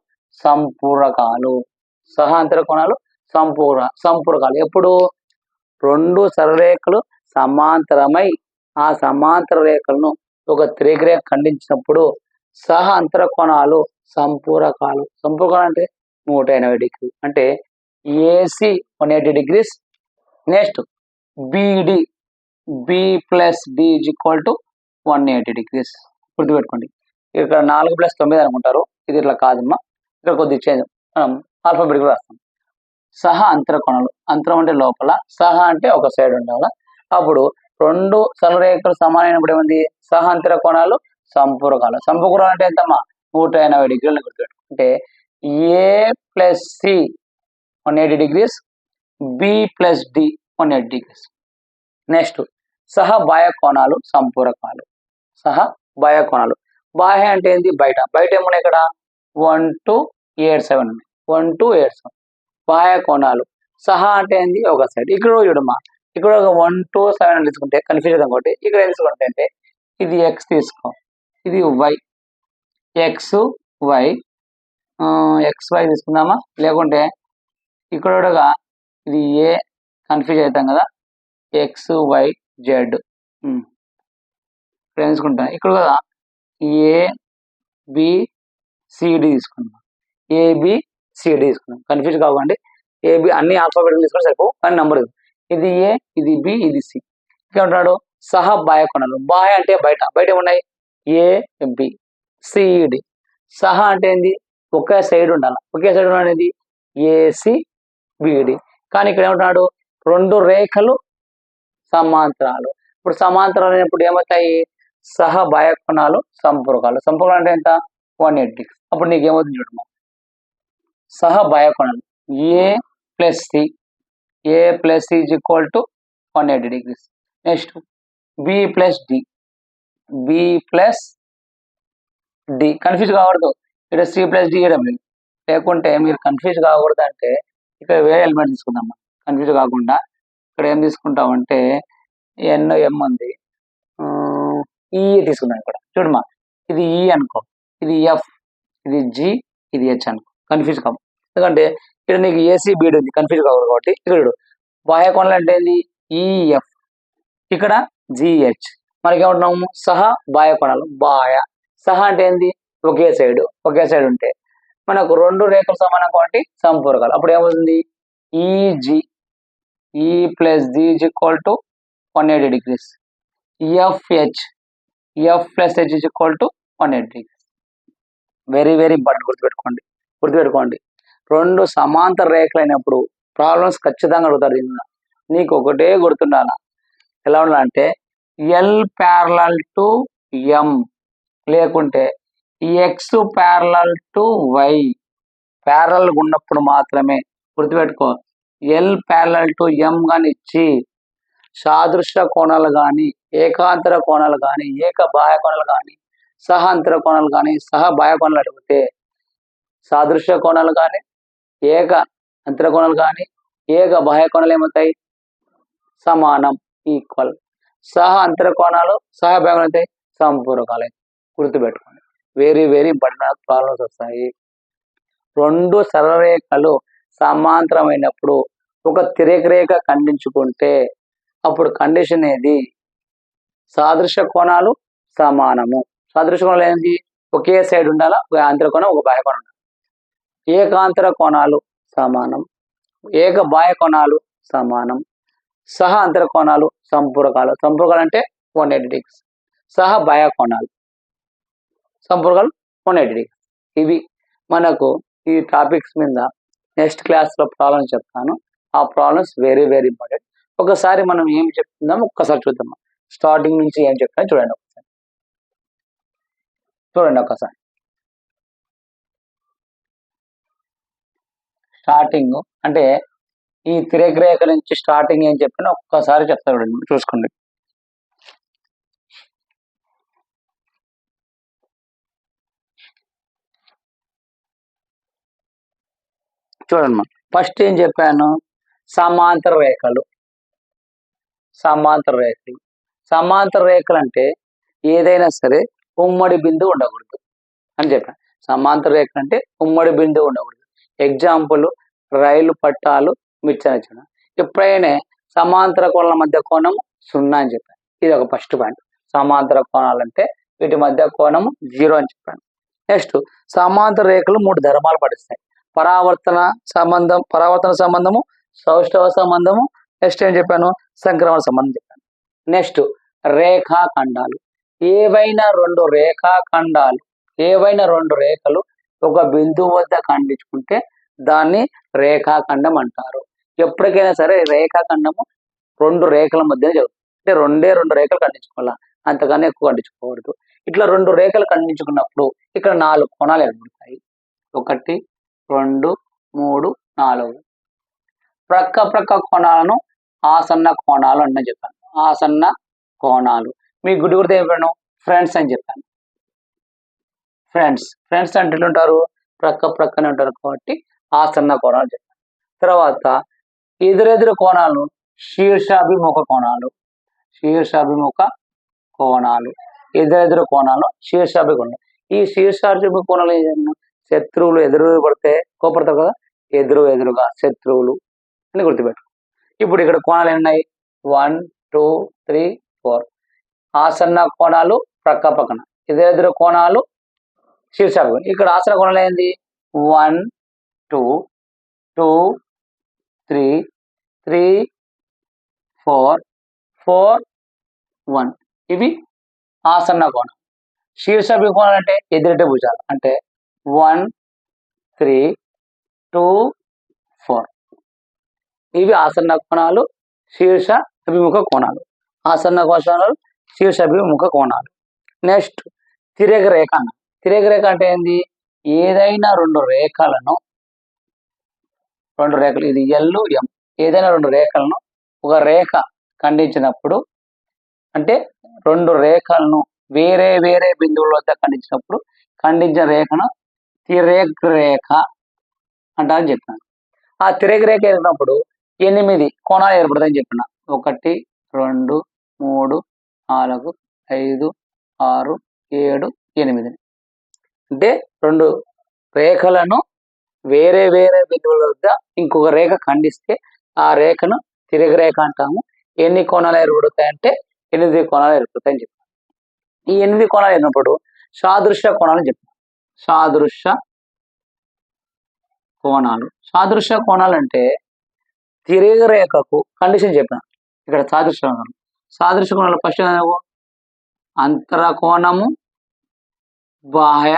సంపూరకాలు. సంపూరకాలు ఎప్పుడు 2 సరళరేఖలు సమాంతరమై ఆ సమాంతర రేఖలను ఒక తిర్యగరేఖ ఖండించినప్పుడు సహ అంతర కోణాలు సంపూరకాలు. అంటే 180 degrees. అంటే AC 180 degrees. Next BD, B plus D is equal to 180 degrees. గుర్తుపెట్టుకోండి. ఇక్కడ 4 + 9 అనుకుంటారు, ఇది ఇట్లా కాదమ్మా, ఇక్కడ కొద్దిగా చేంజ్, మనం ఆల్ఫాబెటిక్ రాస్తాం. సహ అంతర కోణాలు. అంతరం అంటే లోపల, సహ అంటే ఒక సైడ్ ఉండాలి. అప్పుడు 2 సరళరేఖలు సమానమైనప్పుడు ఏముంది? సహ అంతర కోణాలు సంపూరకాలు. అంటే ఎంతమ్మా? 180 degrees గుర్తుపెట్టుకుంటే A plus C 180 degrees, B plus D 180 degrees. Next సహ బాహ్య కోణాలు సంపూరకాలు. బాహ్య అంటే ఏంది? బయట ఏమున్నాయి ఇక్కడ? 1 2 8 7 ఉన్నాయి. 1 2 8 7 బాహ్య కోణాలు. సహ అంటే ఏంది? ఒక సైడ్. ఇక్కడ చూడమ్మా, ఇక్కడ ఒక 1 2 7 తీసుకుంటే కన్ఫ్యూజన్ అనుకోండి. ఇక్కడ ఏం తీసుకుంటే అంటే ఇది ఎక్స్ తీసుకో, ఇది వై, ఎక్స్ వై తీసుకుందామా? లేకుంటే ఇక్కడ ఇది ఏ, కన్ఫ్యూజ్ అవుతాం కదా, ఎక్స్ వై జెడ్. ఇక్కడ తీసుకుంటాం, ఇక్కడ కదా ఏ బి సిడి తీసుకున్నాం, ఏబిసిడి తీసుకున్నాం. కన్ఫ్యూజ్ కాకండి, ఏబి అన్ని ఆల్ఫాబెట్ తీసుకుంటే సరిపో, కానీ నంబర్ ఇది ఏ, ఇది బి, ఇది సి. ఇక్కడ ఉంటాడు సహ బాహ్య కోణాలు. బాహ్య అంటే బయట ఏమున్నాయి? A B C D. సహ అంటే ఏంది? ఒకే సైడ్ ఉండాలి. అనేది ఏసి బిడి. కానీ ఇక్కడ ఏమంటున్నాడు? 2 రేఖలు సమాంతరాలు. ఇప్పుడు సమాంతరాలు అయినప్పుడు ఏమవుతాయి? సహ బాహ్య కోణాలు సంపూరకాలు. అంటే ఎంత? 180 degrees. అప్పుడు నీకు ఏమవుతుంది చూడమ్మా, సహ బాహ్య కోణాలు A plus C is equal to 180 degrees. Next B plus D, confuse కాకూడదు. ఇక్కడ సి ప్లస్ డి ఇవ్వడం లేదు. లేకుంటే మీరు కన్ఫ్యూజ్ కాకూడదు అంటే ఇక్కడ వేరే ఎలిమెంట్ తీసుకుందామా, కన్ఫ్యూజ్ కాకుండా. ఇక్కడ ఏం తీసుకుంటామంటే ఎం ఉంది, ఈ తీసుకుందాం. ఇక్కడ చూడమ్మా, ఇది ఈ అనుకో, ఇది ఎఫ్, ఇది జి, ఇది హెచ్ అనుకో. కన్ఫ్యూజ్ కావు, ఎందుకంటే ఇక్కడ నీకు ఏసీ బీడ్ ఉంది, కన్ఫ్యూజ్ కాకూడదు. కాబట్టి ఇక్కడ బాహ్య కోణాలు అంటే ఏంది? ఈఎఫ్, ఇక్కడ జిహెచ్. మనకి ఏమంటున్నాము? సహ బాహ్య కోణాలు. సహ అంటే ఏంది? ఒకే సైడ్ ఉంటే మనకు 2 రేఖలు సమానం కాబట్టి సంపూరకాలు. అప్పుడు ఏమవుతుంది? ఈజి, ఈ plus G is equal to 180 degrees. F plus H is equal to 180 degrees. Very very important, గుర్తుపెట్టుకోండి. 2 సమాంతర రేఖలు అయినప్పుడు ప్రాబ్లమ్స్ ఖచ్చితంగా అడుగుతారు. నీకు ఒకటే గుర్తుండాలా, ఎలా ఉండాలంటే ఎల్ ప్యారలల్ టు ఎం, లేకుంటే X parallel to Y. Parallel ఉన్నప్పుడు మాత్రమే గుర్తుపెట్టుకో. ఎల్ ప్యారలల్ టు ఎం కానీ ఇచ్చి సాదృశ్య కోణాలు కానీ, ఏకాంతర కోణాలు కానీ, ఏక బాహ్య కోణాలు కానీ, సహ అంతర కోణాలు కానీ, సహ బాహ్య కోణాలు అడిగితే సాదృశ్య కోణాలు కానీ, ఏక అంతర కోణాలు కానీ, ఏక బాహ్య కోణాలు ఏమవుతాయి? సమానం, ఈక్వల్. సహ అంతర కోణాలు, సహ బాహ్య కోణాలు అవుతాయి సంపూరకాలు. గుర్తుపెట్టుకోండి, వెరీ వెరీ ఇంపార్టెంట్ ప్రాబ్లమ్స్ వస్తాయి. రెండు సరళరేఖలు సమాంతరమైనప్పుడు ఒక తిరగరేఖ ఖండించుకుంటే అప్పుడు కండిషన్ ఏది? సాదృశ్య కోణాలు సమానము. సాదృశ్య కోణాలు ఏంటి? ఒకే సైడ్ ఉండాలా, ఒక అంతర కోణం, ఒక బాహ్య కోణం ఉండాలి. ఏకాంతర కోణాలు సమానం, ఏక బాహ్య కోణాలు సమానం, సహ అంతర కోణాలు సంపూరకాలు. సంపూరకాలు అంటే 180 డిగ్రీస్. సహ బాహ్య కోణాలు సంపూరకాలు 180 డిగ్రీస్. ఇవి మనకు ఈ టాపిక్స్ మీద నెక్స్ట్ క్లాస్లో ప్రాబ్లమ్స్ చెప్తాను. ఆ ప్రాబ్లమ్స్ వెరీ వెరీ ఇంపార్టెంట్. ఒకసారి మనం ఏం చెప్తుందాం ఒక్కసారి చూద్దాం. స్టార్టింగ్ నుంచి ఏం చెప్తాను చూడండి ఒకసారి. స్టార్టింగ్ అంటే ఈ తిరగరేఖ నుంచి స్టార్టింగ్ ఏం చెప్పినా ఒక్కసారి చెప్తా చూడండి, చూసుకోండి. చూడండి, ఫస్ట్ ఏం చెప్పాను? సమాంతర రేఖలు. సమాంతర రేఖలు సమాంతర రేఖలు అంటే ఏదైనా సరే ఉమ్మడి బిందువు ఉండకూడదు అని చెప్పాను. సమాంతర రేఖలు అంటే ఉమ్మడి బిందువు ఉండకూడదు. ఎగ్జాంపుల్ రైలు పట్టాలు, మిర్చన. ఎప్పుడైనా సమాంతర కోణాల మధ్య కోణం 0 అని చెప్పాను. ఇది ఒక ఫస్ట్ పాయింట్. సమాంతర కోణాలు అంటే వీటి మధ్య కోణము 0 అని చెప్పాను. నెక్స్ట్ సమాంతర రేఖలు 3 ధర్మాలు పాటిస్తాయి. పరావర్తన సంబంధము, సౌష్ఠవ సంబంధము, నెక్స్ట్ ఏం చెప్పాను? సంక్రమణ సంబంధం చెప్పాను. నెక్స్ట్ రేఖాఖండాలు. ఏవైనా రెండు రేఖలు ఒక బిందువు వద్ద ఖండించుకుంటే దాన్ని రేఖాఖండం అంటారు. ఎప్పటికైనా సరే రేఖాఖండము 2 రేఖల మధ్య జరుగుతుంది. అంటే రెండు రేఖలు ఖండించుకోవాలా, అంతకన్నా ఎక్కువ ఖండించుకోకూడదు. ఇట్లా 2 రేఖలు ఖండించుకున్నప్పుడు ఇక్కడ 4 కోణాలు ఏర్పడతాయి. 1, 2, 3, 4. ప్రక్క కోణాలను ఆసన్న కోణాలు అని చెప్పాను. ఆసన్న కోణాలు మీకు గుర్తు చెప్పాను, ఫ్రెండ్స్ అని చెప్పాను. ఫ్రెండ్స్ అంటే ఉంటారు, ప్రక్కనే ఉంటారు కాబట్టి ఆసన్న కోణాలు చెప్పాను. తర్వాత ఎదురెదురు కోణాలను శీర్షాభిముఖ కోణాలు. ఎదురెదురు కోణాలు శీర్షాభిముఖ కోణాలు. ఈ శీర్షాభిముఖ కోణాలు శత్రువులు ఎదురు పడితే కోపడతారు కదా, ఎదురుగా శత్రువులు అని గుర్తుపెట్టు. ఇప్పుడు ఇక్కడ కోణాలు ఉన్నాయి 1, 2, 3, 4. ఆసన్న కోణాలు పక్కన, ఎదురెదురు కోణాలు శీర్షాభిముఖం. ఇక్కడ ఆసన్న కోణాలు ఏంది? 1, 2, 2, 3, 3, 4, 4, 1. ఇవి ఆసన్న కోణం. శీర్షాభిముఖ కోణాలు అంటే ఎదురెట భుజాలు. అంటే 1, 3, 2, 4. ఇవి ఆసన్న కోణాలు, శీర్ష అభిముఖ కోణాలు. ఆసన్న కోణాలు, శీర్ష అభిముఖ కోణాలు. నెక్స్ట్ తిరగరేఖ. తిరగరేఖ అంటే ఏంది? ఏదైనా రెండు రేఖలు, ఇది ఎల్ ఎం, ఏదైనా 2 రేఖలను ఒక రేఖ ఖండించినప్పుడు, అంటే 2 రేఖలను వేరే బిందువుల వద్ద ఖండించినప్పుడు ఖండించిన రేఖను తిరగరేఖ అంటారని చెప్పాను. ఆ తిరగరేఖ ఏర్పడినప్పుడు 8 కోణాలు ఏర్పడతాయని చెప్పిన. 1, 2, 3, 4, 5, 6, 7, 8. అంటే 2 రేఖలను వేరే బిందువుల వద్ద ఇంకొక రేఖ ఖండిస్తే ఆ రేఖను తిరగరేఖ అంటాము. ఎన్ని కోణాలు ఏర్పడతాయంటే 8 కోణాలు ఏర్పడతాయని చెప్పాను. ఈ 8 కోణాలు అయినప్పుడు సాదృశ్య కోణాలు చెప్పాను. సాదృశ్య కోణాలు అంటే తిరగరేఖకు కండిషన్ చెప్పిన. ఇక్కడ సాదృశ్య కోణాలు ఫస్ట్ అంతర కోణము, బాహ్య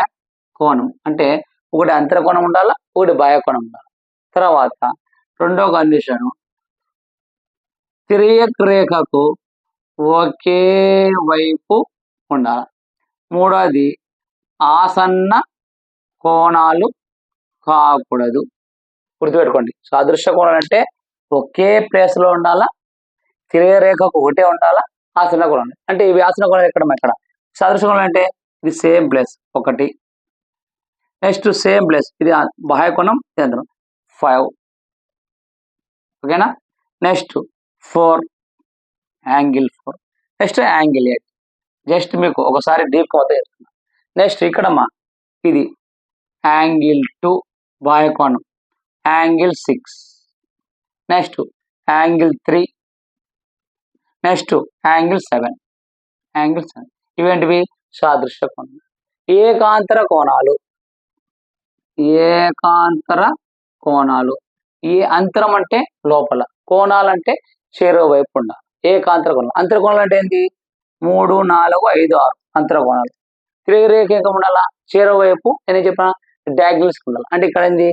కోణం. అంటే ఒకటి అంతర కోణం ఉండాలా, ఒకటి బాహ్య కోణం ఉండాలి. తర్వాత రెండో కండిషన్ తిరగరేఖకు ఒకే వైపు ఉండాలి. మూడోది ఆసన్న కోణాలు కాకూడదు. గుర్తుపెట్టుకోండి, సాదృశ్య కోణాలు అంటే ఒకే ప్లేస్ లో ఉండాలా, తిరిగే రేఖకు ఒకటే ఉండాలా, ఆసన్న కోణాలు అంటే ఇవి ఆసన్న కోణాలు ఎక్కడ సాదృశ్య కోణాలు అంటే ఇది సేమ్ ప్లేస్ ఒకటి, నెక్స్ట్ సేమ్ ప్లేస్ ఇది బాహ్య కోణం 5, ఓకేనా. Next 4 angle 4, next angle 8. Just మీకు ఒకసారి డీప్ మొత్తం చేస్తున్నా. నెక్స్ట్ ఇక్కడమ్మా ఇది యాంగిల్ 2 బాహ్య కోణం, angle 6, next angle 3, next angle 7, angle 7. ఇవేంటివి సాదృశ్య కోణాలు. ఏకాంతర కోణాలు, ఏకాంతర కోణాలు ఈ అంతరం అంటే లోపల, కోణాలు అంటే చెరో వైపు ఉండాలి. ఏకాంతర కోణాలు, అంతర కోణాలు అంటే ఏంటి 3, 4, 5, 6 అంతర కోణాలు. తిరిగి రేఖ ఏకం ఉండాలా, చెరో వైపు నేను చెప్పిన డయాగ్నల్స్ ఉండాలి. అంటే ఇక్కడ ఏంది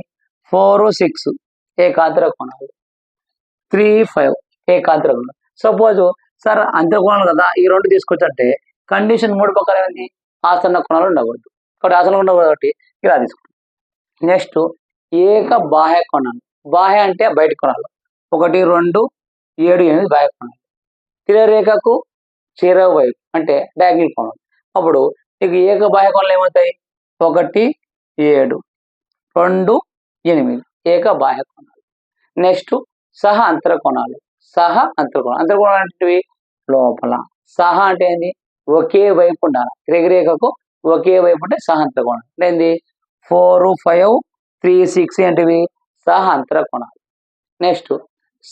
4, 6 ఏకాంతర కోణాలు, 3, 5 ఏకాంతర కోణాలు. సపోజ్ సార్ అంతర కోణాలు కదా ఈ రెండు తీసుకొచ్చంటే కండిషన్ 3 ప్రకారం ఏంది ఆసన్న కోణాలు ఉండకూడదు. కాబట్టి ఆసన్న ఉండకూడదు కాబట్టి ఇలా తీసుకుంటాం. నెక్స్ట్ ఏక బాహ్య కోణాలు, బాహ్య అంటే బయట కోణాలు 1, 2, 7, 8 బాహ్య కోణాలు. తిరరేఖకు చెరో వైపు అంటే డయాగ్నల్ కోణాలు. అప్పుడు నీకు ఏక బాహ్య కోణాలు ఏమవుతాయి 1, 7, 2, 8 ఏక బాహ్య కోణాలు. నెక్స్ట్ సహ అంతర కోణాలు, సహ అంతర కోణాలు. అంతర కోణాలు అంటే లోపల, సహ అంటే ఏంది ఒకే వైపు ఉండాలి. తిరగరేఖకు ఒకే వైపు అంటే సహ అంతర కోణాలు. అంటే ఏంది 4, 5, 3, 6 ఏంటివి సహ అంతర కోణాలు. నెక్స్ట్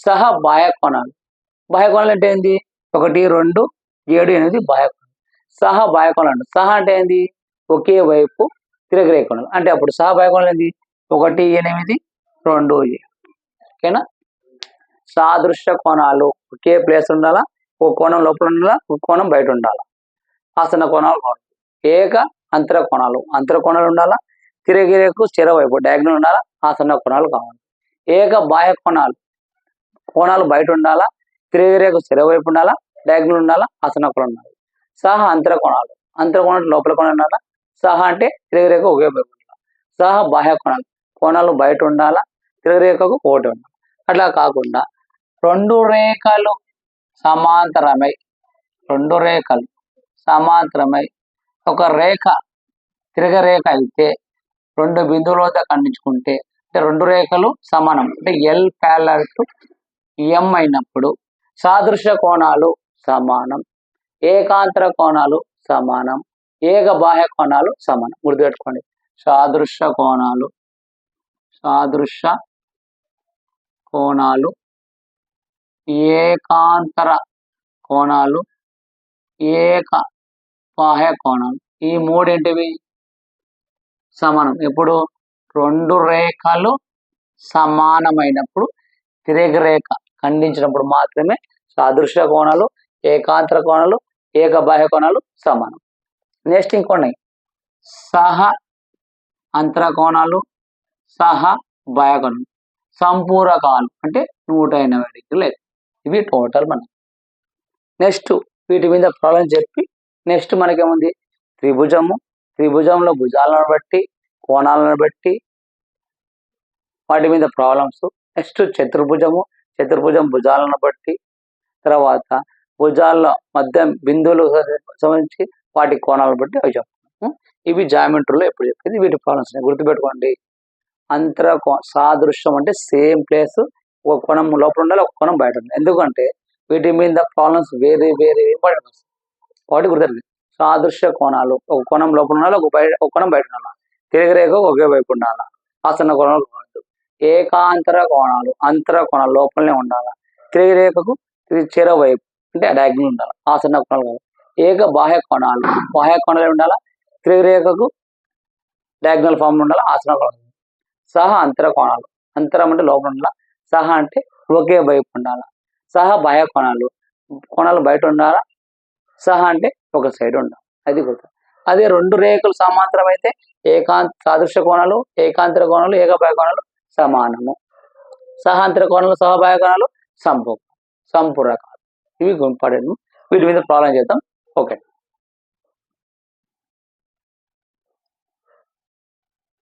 సహ బాహ్య కోణాలు, బాహ్య కోణాలు అంటే ఏంది 1, 2, 7, 8 బాహ్య కోణాలు. సహ బాహ్య కోణాలు, సహ అంటే ఏంది ఒకే వైపు తిరగరేఖ కోణాలు. అంటే అప్పుడు సహ బాహ్య కోణాలు ఏంది 1, 8, 2, 7. ఓకేనా. సాదృశ్య కోణాలు ఒకే ప్లేస్ ఉండాలా, ఒక కోణం లోపల ఉండాలా, ఒక కోణం బయట ఉండాలా. ఆసన్న కోణాలు కావాలి. ఏక అంతర కోణాలు, అంతర కోణాలు ఉండాలా, తిరగరేఖకు చెరవైపు డయాగ్నల్ ఉండాలా, ఆసన్న కోణాలు కావాలి. ఏక బాహ్య కోణాలు, కోణాలు బయట ఉండాలా, తిరగరేఖ చెరవైపు ఉండాలా, డయాగ్నల్ ఉండాలా, ఆసన్న కోణాలు ఉండాలి. సహ అంతర కోణాలు, అంతర కోణాలు లోపల కోణాలు ఉండాలా, సహ అంటే తిరగరేఖ ఒకే వైపు ఉండాలి. సహ బాహ్య కోణాలు, కోణాలు బయట ఉండాలా, తిరగరేఖకు ఒకటి ఉండాలి. అట్లా కాకుండా రెండు రేఖలు సమాంతరమై, రెండు రేఖలు సమాంతరమై ఒక రేఖ తిరగరేఖ అయితే రెండు బిందువుల వద్ద ఖండించుకుంటే అంటే రెండు రేఖలు సమానం అంటే ఎల్ ప్యారలల్ టు ఎం అయినప్పుడు సాదృశ్య కోణాలు సమానం, ఏకాంతర కోణాలు సమానం, ఏక బాహ్య కోణాలు సమానం. గుర్తుపెట్టుకోండి, సాదృశ్య కోణాలు, సాదృశ్య కోణాలు, ఏకాంతర కోణాలు, ఏక బాహ్య కోణాలు ఈ మూడింటివి సమానం. ఇప్పుడు రెండు రేఖలు సమానమైనప్పుడు తిరగరేఖ ఖండించినప్పుడు మాత్రమే సాదృశ్య కోణాలు, ఏకాంతర కోణాలు, ఏక బాహ్య కోణాలు సమానం. నెక్స్ట్ ఇంకొన్ని సహ అంతర కోణాలు, సహ బాహ్య కోణాలు, సంపూరకాలు అంటే 180 డిగ్రీలు. ఇవి టోటల్ మనం. నెక్స్ట్ వీటి మీద ప్రాబ్లం చెప్పి నెక్స్ట్ మనకేముంది త్రిభుజము, త్రిభుజంలో భుజాలను బట్టి కోణాలను బట్టి వాటి మీద ప్రాబ్లమ్స్. నెక్స్ట్ చతుర్భుజము, చతుర్భుజం భుజాలను బట్టి, తర్వాత భుజాల మధ్య బిందువులు సంబంధించి వాటి కోణాలను బట్టి అవి చెప్తాము. ఇవి జామెట్రీలో ఎప్పుడు చెప్పేది. వీటి ప్రాబ్లమ్స్ గుర్తుపెట్టుకోండి. అంతర సాదృశ్యం అంటే సేమ్ ప్లేస్, ఒక కోణం లోపల ఉండాలి, ఒక కోణం బయట ఉండాలి. ఎందుకంటే వీటి మీద ప్రాబ్లమ్స్ వేరే వేరే ఇంపార్టెంట్ వస్తాయి. వాటి గుర్తుంది. సాదృశ్య కోణాలు ఒక కోణం లోపల ఉండాలి, ఒక కోణం బయట ఉండాలి, తిరగరేఖ ఒకే వైపు ఉండాలి, ఆసన్న కోణాలు కావద్దు. ఏకాంతర కోణాలు, అంతర కోణాలు లోపలనే ఉండాలి, తిరగరేఖకు చెరో వైపు అంటే డయాగ్నల్ ఉండాలి, ఆసన్న కోణాలు కావాలి. ఏక బాహ్య కోణాలు, బాహ్య కోణాలు ఉండాలి, తిరగరేఖకు డయాగ్నల్ ఫామ్ ఉండాలి, ఆసన్న కోణాలు. సహ అంతర కోణాలు, అంతరం అంటే లోపల ఉండాలి, సహ అంటే ఒకే వైపు ఉండాలి. సహ బాహ్య కోణాలు, కోణాలు బయట ఉండాలా, సహ అంటే ఒక సైడ్ ఉండాలి. అది గుర్తు. అదే రెండు రేఖలు సమాంతరం అయితే సాదృశ్య కోణాలు, ఏకాంతర కోణాలు, ఏక బాహ్య కోణాలు సమానము. సహాంతర కోణాలు, సహబాహ్య కోణాలు సంపూరకాలు. ఇవి ఇంపార్టెంట్. వీటి మీద ప్రాబ్లం చేద్దాం. ఓకే.